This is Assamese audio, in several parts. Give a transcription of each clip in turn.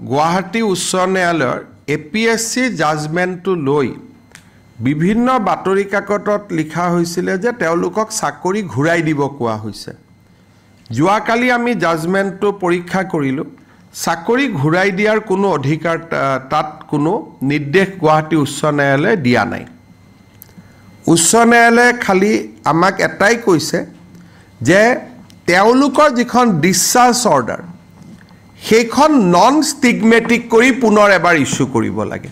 গুৱাহাটী উচ্চ ন্যায়ালয়ৰ APSC জাজমেণ্টটো লৈ বিভিন্ন বাতৰি কাকতত লিখা হৈছিল যে তেওঁলোকক চাকৰি ঘূৰাই দিব কোৱা হৈছে। যোৱাকালি আমি জাজমেণ্টটো পৰীক্ষা কৰিলোঁ। চাকৰি ঘূৰাই দিয়াৰ কোনো অধিকাৰ তাত কোনো নিৰ্দেশ গুৱাহাটী উচ্চ ন্যায়ালয়ে দিয়া নাই। উচ্চ ন্যায়ালয়ে খালি আমাক এটাই কৈছে যে তেওঁলোকৰ যিখন ডিসচাৰ্জ অৰ্ডাৰ সেইখন নন ষ্টিগমেটিক কৰি পুনৰ এবাৰ ইস্যু কৰিব লাগে।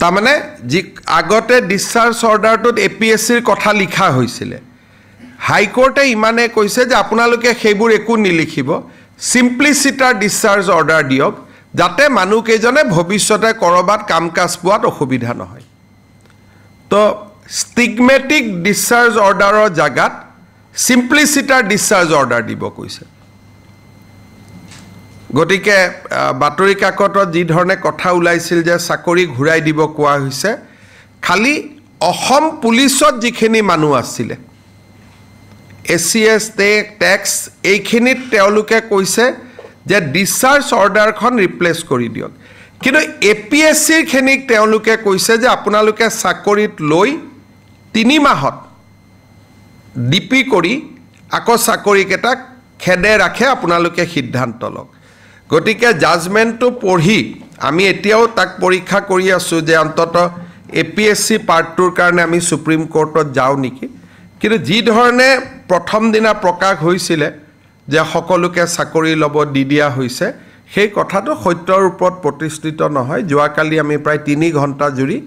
তাৰমানে যি আগতে ডিসচাৰ্জ অৰ্ডাৰটোত APSCৰ কথা লিখা হৈছিল, হাইকোৰ্টে ইমানে কৈছে যে আপোনালোকে সেইবোৰ একো নিলিখিব, সিম্পলিচিটাৰ ডিসচাৰ্জ অৰ্ডাৰ দিয়ক যাতে মানুহকেইজনে ভৱিষ্যতে কৰবাত কাম কাজ পোৱাত অসুবিধা নহয়। তো ষ্টিগমেটিক ডিসচাৰ্জ অৰ্ডাৰৰ জাগাত সিম্পলিচিটাৰ ডিসচাৰ্জ অৰ্ডাৰ দিব কৈছে। গতিকে বাতৰি কাকতত যি ধৰণে কথা ওলাইছিল যে চাকৰি ঘূৰাই দিব কোৱা হৈছে, খালি অসম পুলিচত যিখিনি মানুহ আছিলে ACS টেক্স এইখিনিত তেওঁলোকে কৈছে যে ডিসচাৰ্জ অৰ্ডাৰখন ৰিপ্লেচ কৰি দিয়ক, কিন্তু APSCৰ খিনিক তেওঁলোকে কৈছে যে আপোনালোকে চাকৰিত লৈ 3 মাহত ডিপি কৰি আকৌ চাকৰিকেইটাক খেদে ৰাখে আপোনালোকে সিদ্ধান্ত লওক। গতিকে জাজমেণ্টটো পঢ়ি আমি এতিয়াও তাক পৰীক্ষা কৰি আছোঁ যে অন্তত APSC পাৰ্টটোৰ কাৰণে আমি সুপ্ৰিম কোৰ্টত যাওঁ নেকি। কিন্তু যি ধৰণে প্ৰথম দিনা প্ৰকাশ হৈছিলে যে সকলোকে চাকৰি ল'ব দি দিয়া হৈছে, সেই কথাটো সত্যৰ ওপৰত প্ৰতিষ্ঠিত নহয়। যোৱাকালি আমি প্ৰায় 3 ঘণ্টা জুৰি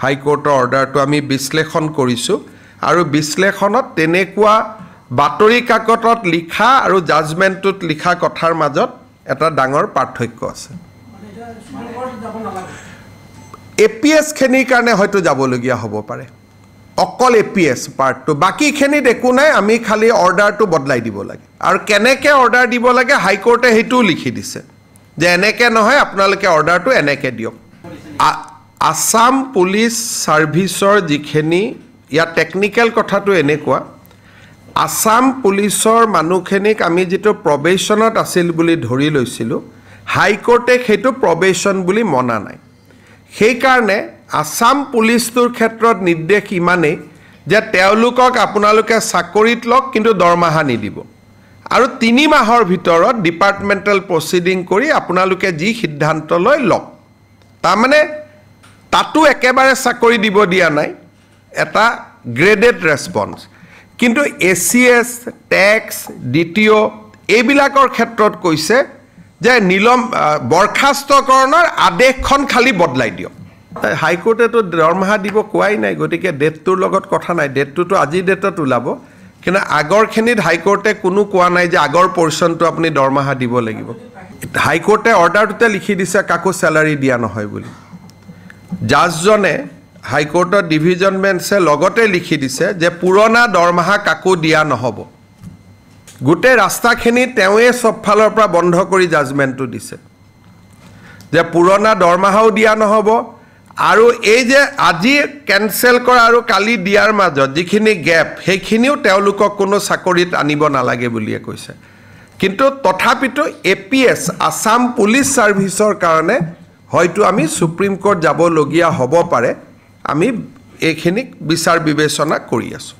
হাইকোৰ্টৰ অৰ্ডাৰটো আমি বিশ্লেষণ কৰিছোঁ আৰু বিশ্লেষণত তেনেকুৱা বাতৰি কাকতত লিখা আৰু জাজমেণ্টটোত লিখা কথাৰ মাজত এটা ডাঙৰ পাৰ্থক্য আছে। APS খিনিৰ কাৰণে হয়তো যাবলগীয়া হ'ব পাৰে, অকল APS পাৰ্টটো, বাকীখিনিত একো নাই, আমি খালি অৰ্ডাৰটো বদলাই দিব লাগে। আৰু কেনেকৈ অৰ্ডাৰ দিব লাগে হাইকোৰ্টে সেইটোও লিখি দিছে যে এনেকৈ নহয়, আপোনালোকে অৰ্ডাৰটো এনেকৈ দিয়ক। আসাম পুলিচ ছাৰ্ভিচৰ যিখিনি ইয়াত টেকনিকেল কথাটো এনেকুৱা, আসাম পুলিচৰ মানুহখিনিক আমি যিটো প্ৰবেশ্যনত আছিল বুলি ধৰি লৈছিলোঁ, হাইকোৰ্টে সেইটো প্ৰবেশ্যন বুলি মনা নাই। সেইকাৰণে আসাম পুলিচটোৰ ক্ষেত্ৰত নিৰ্দেশ ইমানেই যে তেওঁলোকক আপোনালোকে চাকৰিত লওক কিন্তু দৰমহা নিদিব, আৰু 3 মাহৰ ভিতৰত ডিপাৰ্টমেণ্টেল প্ৰচিডিং কৰি আপোনালোকে যি সিদ্ধান্ত লয় লওক। তাৰমানে তাতো একেবাৰে চাকৰি দিব দিয়া নাই, এটা গ্ৰেডেড ৰেছপন্স। কিন্তু ACS টেক্স DTO এইবিলাকৰ ক্ষেত্ৰত কৈছে যে বৰখাস্তকৰণৰ আদেশখন খালি বদলাই দিয়ক। হাইকোৰ্টেতো দৰমহা দিব কোৱাই নাই, গতিকে ডেটটোৰ লগত কথা নাই, ডেটটোতো আজিৰ ডেটত ওলাব, কিন্তু আগৰখিনিত হাইকোৰ্টে কোনো কোৱা নাই যে আগৰ পৰ্চনটো আপুনি দৰমহা দিব লাগিব। হাইকোৰ্টে অৰ্ডাৰটোতে লিখি দিছে কাকো চেলাৰী দিয়া নহয় বুলি। জাজজনে হাইকোৰ্টৰ ডিভিজন বেঞ্চে লগতে লিখি দিছে যে পুৰণা দৰমহা কাকো দিয়া নহ'ব। গোটেই ৰাস্তাখিনি তেওঁৱে চব ফালৰ পৰা বন্ধ কৰি জাজমেণ্টটো দিছে যে পুৰণা দৰমহাও দিয়া নহ'ব, আৰু এই যে আজি কেনচেল কৰা আৰু কালি দিয়াৰ মাজত যিখিনি গেপ সেইখিনিও তেওঁলোকক কোনো চাকৰিত আনিব নালাগে বুলিয়ে কৈছে। কিন্তু তথাপিতো APS আসাম পুলিচ ছাৰ্ভিচৰ কাৰণে হয়তো আমি সুপ্ৰিম কোৰ্ট যাবলগীয়া হ'ব পাৰে। আমি এইখিনিক বিচাৰ বিবেচনা কৰি আছোঁ।